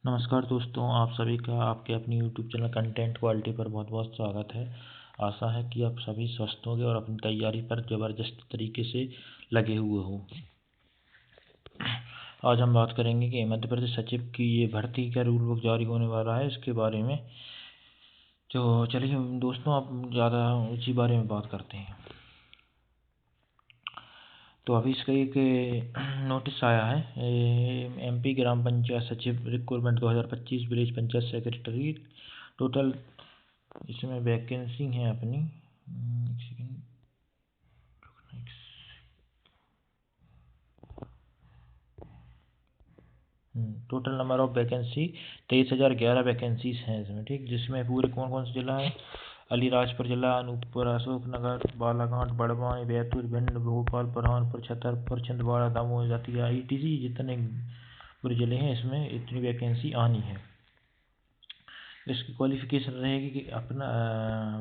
नमस्कार दोस्तों, आप सभी का आपके अपनी यूट्यूब चैनल कंटेंट क्वालिटी पर बहुत बहुत स्वागत है। आशा है कि आप सभी स्वस्थ होंगे और अपनी तैयारी पर ज़बरदस्त तरीके से लगे हुए हो। आज हम बात करेंगे कि मध्य प्रदेश सचिव की ये भर्ती का रूल बुक जारी होने वाला है, इसके बारे में। तो चलिए दोस्तों, आप ज़्यादा इसी बारे में बात करते हैं। तो अभी इसका एक नोटिस आया है, एमपी ग्राम पंचायत सचिव recruitment 2025 village panchayat secretary. Total इसमें वैकेंसी है अपनी, एक second, total number of vacancy 23,011 vacancies हैं इसमें, ठीक। जिसमें पूरे कौन कौन से जिला है: अलीराजपुर जिला, अनूपपुर, अशोकनगर, बालाघाट, बड़वानी, बैतूल, भिंड, भोपाल, बुरहानपुर, छतरपुर, छिंदवाड़ा, दमोह, दतिया, ईटीसी, जितने पूरे जिले हैं इसमें इतनी वैकेंसी आनी है। इसकी क्वालिफिकेशन रहेगी कि अपना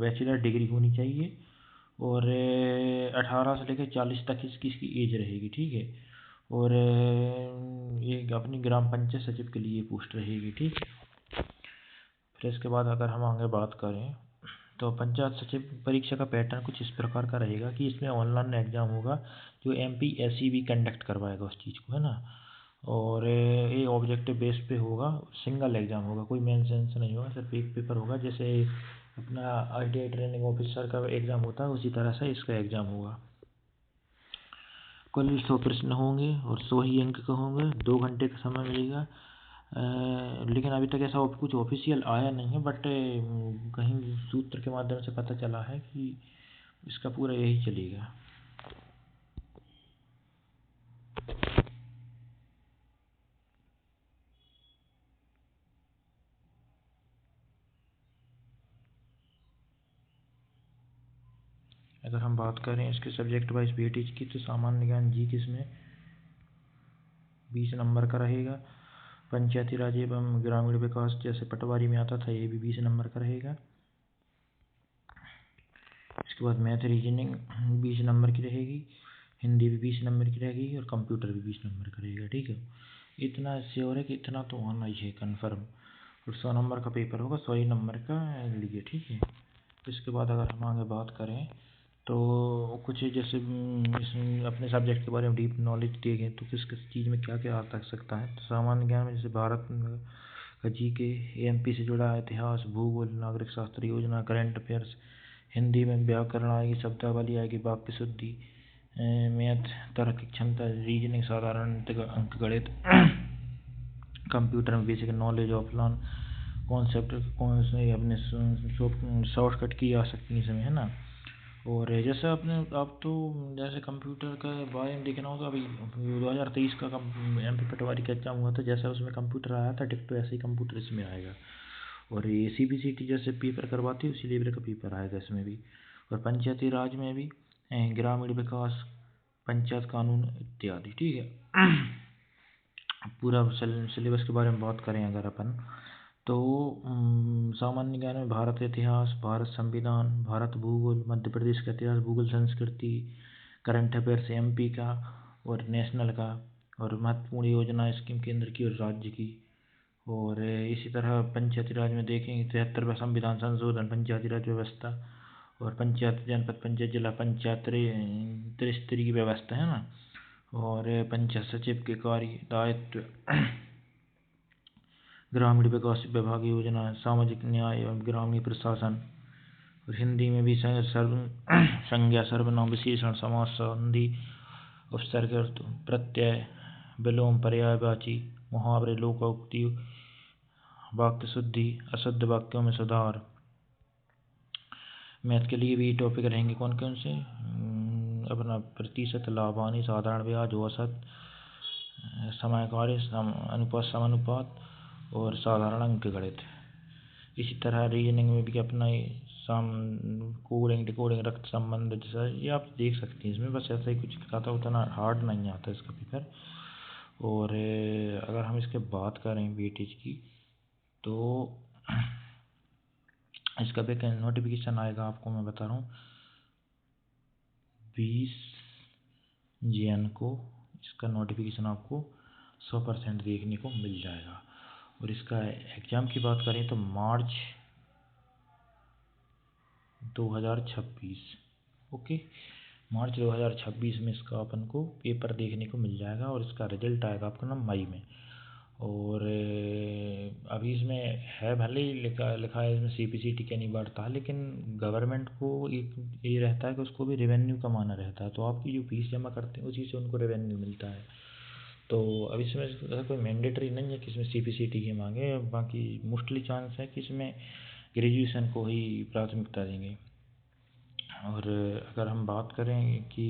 बैचलर डिग्री होनी चाहिए और 18 से लेकर 40 तक इसकी एज रहेगी, ठीक है। और ये अपनी ग्राम पंचायत सचिव के लिए पोस्ट रहेगी, ठीक। फिर इसके बाद अगर हम आगे बात करें तो पंचायत सचिव परीक्षा का पैटर्न कुछ इस प्रकार का रहेगा कि इसमें ऑनलाइन एग्ज़ाम होगा, जो एमपीएससी भी कंडक्ट करवाएगा उस चीज़ को, है ना। और ये ऑब्जेक्टिव बेस पे होगा, सिंगल एग्ज़ाम होगा, कोई मेंस सेंस नहीं होगा, सिर्फ एक पेपर होगा। जैसे अपना आईटीआई ट्रेनिंग ऑफिसर का एग्ज़ाम होता है उसी तरह से इसका एग्ज़ाम होगा। कुल 100 प्रश्न होंगे और 100 ही अंक का होंगे। 2 घंटे का समय मिलेगा। लेकिन अभी तक ऐसा कुछ ऑफिशियल आया नहीं है, बट कहीं सूत्र के माध्यम से पता चला है कि इसका पूरा यही चलेगा। अगर हम बात करें इसके सब्जेक्ट वाइज वेटेज की, तो सामान्य ज्ञान जी किसमें 20 नंबर का रहेगा। पंचायती राज एवं ग्रामीण विकास जैसे पटवारी में आता था, ये भी 20 नंबर का रहेगा। इसके बाद मैथ रीजनिंग 20 नंबर की रहेगी, हिंदी भी 20 नंबर की रहेगी और कंप्यूटर भी 20 नंबर का रहेगा, ठीक है। इतना श्योर है कि इतना तो आना ही है कन्फर्म। और 100 नंबर का पेपर होगा, 100 ही नंबर का लिए, ठीक है। इसके बाद अगर हम आगे बात करें तो कुछ जैसे अपने सब्जेक्ट के बारे में डीप नॉलेज देखें तो किस किस चीज़ में क्या क्या आ सकता है। तो सामान्य ज्ञान में जैसे भारत का जीके, एमपी से जुड़ा इतिहास, भूगोल, नागरिक शास्त्र योजना, करंट अफेयर्स। हिंदी में व्याकरण आएगी, शब्दावली आएगी, वाक्य शुद्धि, मैथ, तर्क की क्षमता, रीजनिंग, साधारण अंक गणित। कंप्यूटर में basic knowledge of learn concept, कौन से अपने शॉर्टकट की आ सकती है इसमें, है ना। और जैसे आपने आप तो जैसे कंप्यूटर का बारे में देखना होगा, अभी 2023 का एमपी पटवारी का एग्जाम हुआ था, जैसा उसमें कंप्यूटर आया था डिक्टो ऐसे ही कंप्यूटर इसमें आएगा। और ये सीबीसीटी जैसे पेपर करवाती है उसी लेवल का पेपर आएगा इसमें भी। और पंचायती राज में भी ग्रामीण विकास, पंचायत कानून इत्यादि, ठीक है। पूरा सिलेबस के बारे में बात करें अगर अपन, तो सामान्य ज्ञान में भारत इतिहास, भारत संविधान, भारत भूगोल, मध्य प्रदेश का इतिहास, भूगोल, संस्कृति, करंट अफेयर्स एमपी का और नेशनल का, और महत्वपूर्ण योजना स्कीम केंद्र की और राज्य की। और इसी तरह पंचायती राज में देखेंगे 73वां संविधान संशोधन, पंचायती राज व्यवस्था, और पंचायत, जनपद पंचायत, जिला पंचायत, त्रिस्तरीय व्यवस्था, है ना। और पंचायत सचिव के कार्य दायित्व, ग्रामीण विकास विभाग योजना, सामाजिक न्याय एवं ग्रामीण प्रशासन। और हिंदी में भी संज्ञा, सर्वनाम, विशेषण, समास, संधि, उपसर्ग, प्रत्यय, विलोम, पर्यायवाची, मुहावरे, लोकोक्ति, वाक्य शुद्धि, अशुद्ध वाक्यों में सुधार। मैथ के लिए भी टॉपिक रहेंगे कौन कौन से, अपना प्रतिशत, लाभांश, साधारण ब्याज, औसत, समयकारी, अनुपात, समानुपात और साधारण अंक गणित। इसी तरह रीजनिंग में भी अपना कोडिंग, डिकोडिंग, रक्त संबंध, जैसा ये आप देख सकते हैं इसमें, बस ऐसा ही कुछ आता, उतना हार्ड नहीं आता इसका पेपर। और अगर हम इसके बात करें वेटेज की, तो इसका नोटिफिकेशन आएगा, आपको मैं बता रहा हूँ 20 जन को इसका नोटिफिकेशन आपको 100% देखने को मिल जाएगा। और इसका एग्ज़ाम की बात करें तो मार्च 2026, ओके, मार्च 2026 में इसका अपन को पेपर देखने को मिल जाएगा और इसका रिजल्ट आएगा आपको ना मई में। और अभी इसमें है भले ही लिखा है इसमें CPCT क्या नहीं बढ़ता, लेकिन गवर्नमेंट को एक ये रहता है कि उसको भी रेवेन्यू कमाना रहता है, तो आपकी जो फीस जमा करते हैं उसी से उनको रेवेन्यू मिलता है। तो अभी इसमें ऐसा कोई मैंडेटरी नहीं है कि इसमें CPCT की मांगे, बाकी मोस्टली चांस है कि इसमें ग्रेजुएशन को ही प्राथमिकता देंगे। और अगर हम बात करें कि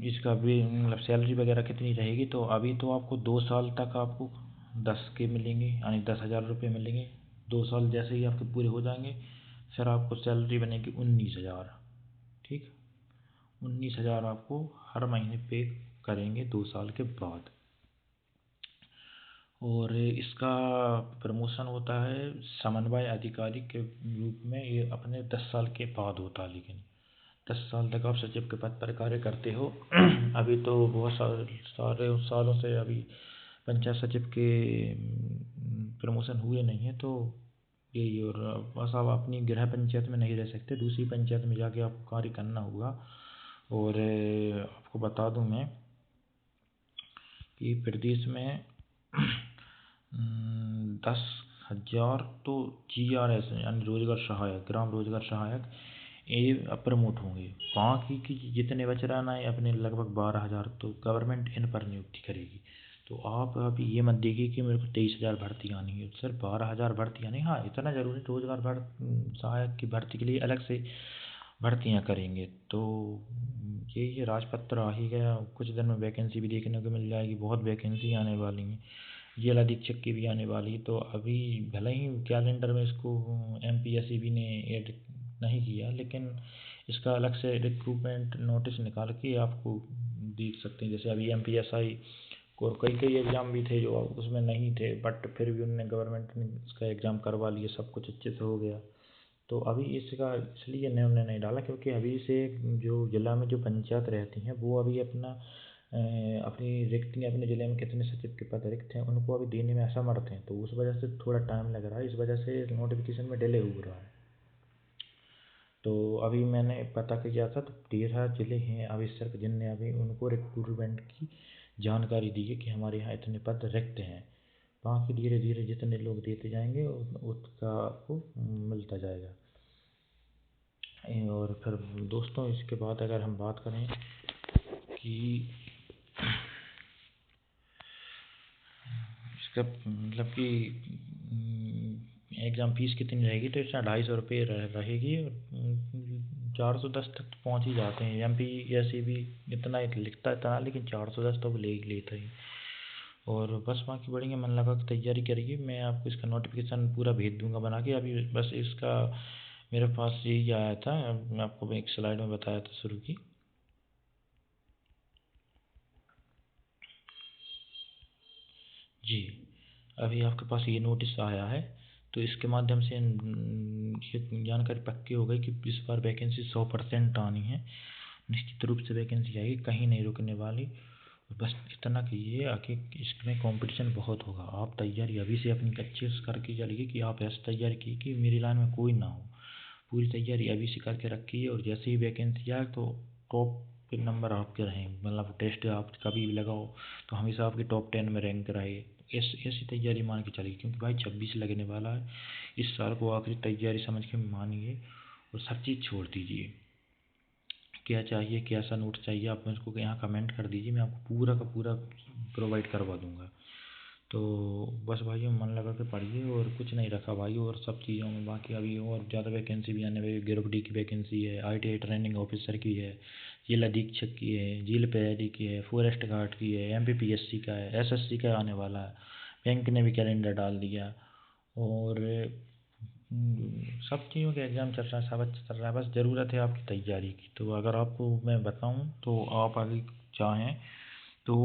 इसका भी मतलब सैलरी वगैरह कितनी रहेगी, तो अभी तो आपको 2 साल तक आपको 10K मिलेंगे, यानी 10,000 रुपये मिलेंगे। 2 साल जैसे ही आपके पूरे हो जाएंगे फिर आपको सैलरी बनेगी 19,000, ठीक, 19,000 आपको हर महीने पे करेंगे 2 साल के बाद। और इसका प्रमोशन होता है समन्वय अधिकारी के रूप में, ये अपने 10 साल के बाद होता है, लेकिन 10 साल तक आप सचिव के पद पर कार्य करते हो। अभी तो बहुत सारे सालों से अभी पंचायत सचिव के प्रमोशन हुए नहीं है, तो यही। और बस आप अपनी गृह पंचायत में नहीं रह सकते, दूसरी पंचायत में जाके आपको कार्य करना होगा। और आपको बता दूं मैं कि प्रदेश में 10,000 तो GRS यानी रोजगार सहायक, ग्राम रोजगार सहायक, ये प्रमोट होंगे। बाकी की जितने बच रहा ना अपने लगभग 12,000 तो गवर्नमेंट इन पर नियुक्ति करेगी। तो आप अभी ये मत देखिए कि मेरे को 23,000 भर्ती आनी है, सर 12,000 भर्ती आनी। हाँ, इतना ज़रूरी रोजगार सहायक की भर्ती के लिए अलग से भर्तियाँ करेंगे। तो ये राजपत्र आ ही गया, कुछ दिन में वैकेंसी भी देखने को मिल जाएगी, बहुत वैकेंसी आने वाली हैं, जेल अधीक्षक की भी आने वाली। तो अभी भले ही कैलेंडर में इसको MPSEB ने ऐड नहीं किया, लेकिन इसका अलग से रिक्रूटमेंट नोटिस निकाल के आपको देख सकते हैं। जैसे अभी MPSI और कई एग्ज़ाम भी थे जो उसमें नहीं थे, बट फिर भी उन्होंने गवर्नमेंट ने इसका एग्ज़ाम करवा लिया, सब कुछ अच्छे से हो गया। तो अभी इसका इसलिए निर्णय नहीं डाला क्योंकि अभी से जो जिला में जो पंचायत रहती हैं वो अभी अपनी रिक्तियाँ, अपने ज़िले में कितने सचिव के पद रिक्त हैं उनको अभी देने में असमर्थ हैं, तो उस वजह से थोड़ा टाइम लग रहा है, इस वजह से नोटिफिकेशन में डिले हो रहा है। तो अभी मैंने पता किया था तो 13 जिले हैं अभी सिर्फ जिनने अभी उनको रिक्रूटमेंट की जानकारी दी है कि हमारे यहाँ इतने पद रिक्त हैं। बाकी धीरे धीरे जितने लोग देते जाएंगे उसका आपको मिलता जाएगा। और फिर दोस्तों इसके बाद अगर हम बात करें कि इसका मतलब कि एग्ज़ाम फीस कितनी रहेगी, तो इसमें 250 रुपये रहेगी। और 410 तक तो पहुँच ही जाते हैं। MPSEB इतना लिखता है इतना, लेकिन 410 तो ले ही लेता ही। और बस बाकी बढ़िया मन लगा के तैयारी करिए, मैं आपको इसका नोटिफिकेशन पूरा भेज दूंगा बना के। अभी बस इसका मेरे पास यही आया था, मैं आपको एक स्लाइड में बताया था शुरू की। जी, अभी आपके पास ये नोटिस आया है, तो इसके माध्यम से ये जानकारी पक्की हो गई कि इस बार वैकेंसी 100% आनी है, निश्चित रूप से वैकेंसी आएगी, कहीं नहीं रुकने वाली। बस इतना कीजिए आगे, इसमें कंपटीशन बहुत होगा, आप तैयारी अभी से अपनी अच्छे से करके चलिए कि आप ऐसी तैयारी की कि मेरी लाइन में कोई ना हो। पूरी तैयारी अभी से करके रखिए और जैसे ही वैकेंसी आए तो टॉप पे नंबर आपके रहें, मतलब टेस्ट आप कभी भी लगाओ तो हमेशा आपके टॉप 10 में रैंक रहे। ऐसी तैयारी मान के चलिए, क्योंकि भाई 26 लगने वाला है, इस साल को आखिरी तैयारी समझ के मानिए और सब चीज़ छोड़ दीजिए। क्या चाहिए, कैसा नोट चाहिए, आप मुझको यहाँ कमेंट कर दीजिए, मैं आपको पूरा का पूरा प्रोवाइड करवा दूँगा। तो बस भाई मन लगा के पढ़िए और कुछ नहीं रखा भाई, और सब चीज़ों में बाकी अभी और ज़्यादा वैकेंसी भी आने वाली। ग्रुप डी की वैकेंसी है, ITI ट्रेनिंग ऑफिसर की है, जेल अधीक्षक की है, जेल प्रहरी की है, फॉरेस्ट गार्ड की है, MPPSC का है, SSC का आने वाला है, बैंक ने भी कैलेंडर डाल दिया। और सब चीज़ों के एग्ज़ाम चल रहा है, सब अच्छा चल रहा है, बस ज़रूरत है आपकी तैयारी की। तो अगर आपको मैं बताऊं तो आप आगे चाहें तो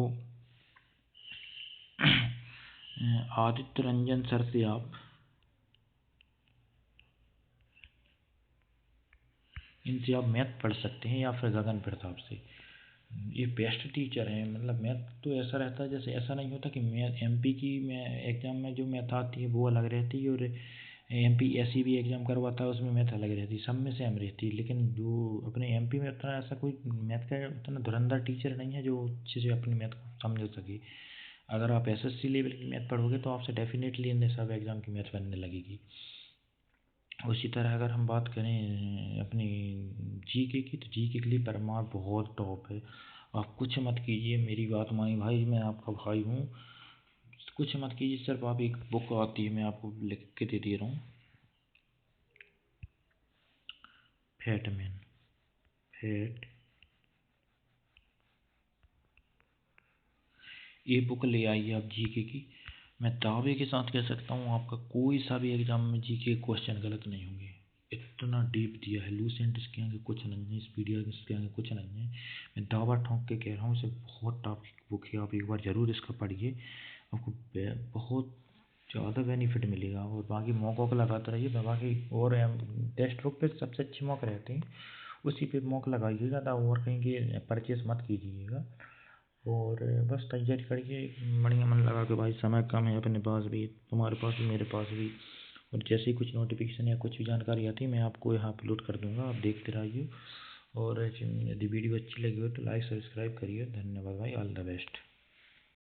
आदित्य रंजन सर से आप इनसे आप मैथ पढ़ सकते हैं, या फिर गगन प्रताप से। ये बेस्ट टीचर हैं। मतलब मैथ तो ऐसा रहता है, जैसे ऐसा नहीं होता कि मैथ एमपी की मैं एग्ज़ाम में जो मैथ आती है वो अलग रहती है, और एमपी ऐसी भी एग्ज़ाम करवाता है उसमें मैथ अलग रहती है, सब में सेम रहती है। लेकिन जो अपने एमपी में उतना ऐसा कोई मैथ का उतना धुरंधर टीचर नहीं है जो अच्छे से अपनी मैथ को समझ सके। अगर आप एसएससी लेवल की मैथ पढ़ोगे तो आपसे डेफिनेटली इन सब एग्ज़ाम की मैथ बनने लगेगी। उसी तरह अगर हम बात करें अपनी जीके की, तो जीके के लिए परमार बहुत टॉप है। आप कुछ मत कीजिए, मेरी बात मानिए भाई, मैं आपका भाई हूँ। कुछ मत कीजिए, सिर्फ आप एक बुक आती है, मैं आपको लिख के दे रहा हूँ, फैटमैन, फैट, ये बुक ले आइए आप जीके की। मैं दावे के साथ कह सकता हूँ आपका कोई सा भी एग्जाम में जीके के क्वेश्चन गलत नहीं होंगे। इतना डीप दिया है, लूसेंट इसके आगे कुछ नहीं है, स्पीडिया इसके आगे कुछ नहीं है। मैं दावा ठोंक के कह रहा हूँ, इसे बहुत टॉप बुक है, आप एक बार ज़रूर इसका पढ़िए, आपको बहुत ज़्यादा बेनिफिट मिलेगा। और बाकी मौक़ों का लगाते रहिए, बाकी और टेक्स्ट बुक पे सबसे अच्छे मौक़ रहते हैं, उसी पे मौक़ लगाइएगा, था और कहीं के परचेस मत कीजिएगा। और बस तैयारी करिए बढ़िया मन लगा के भाई, समय कम है अपने पास भी, तुम्हारे पास भी, मेरे पास भी। और जैसे ही कुछ नोटिफिकेशन या कुछ भी जानकारी आती है मैं आपको यहाँ अपलोड कर दूँगा, आप देखते रहिए। और यदि वीडियो अच्छी लगी हो तो लाइक सब्सक्राइब करिए। धन्यवाद भाई, ऑल द बेस्ट।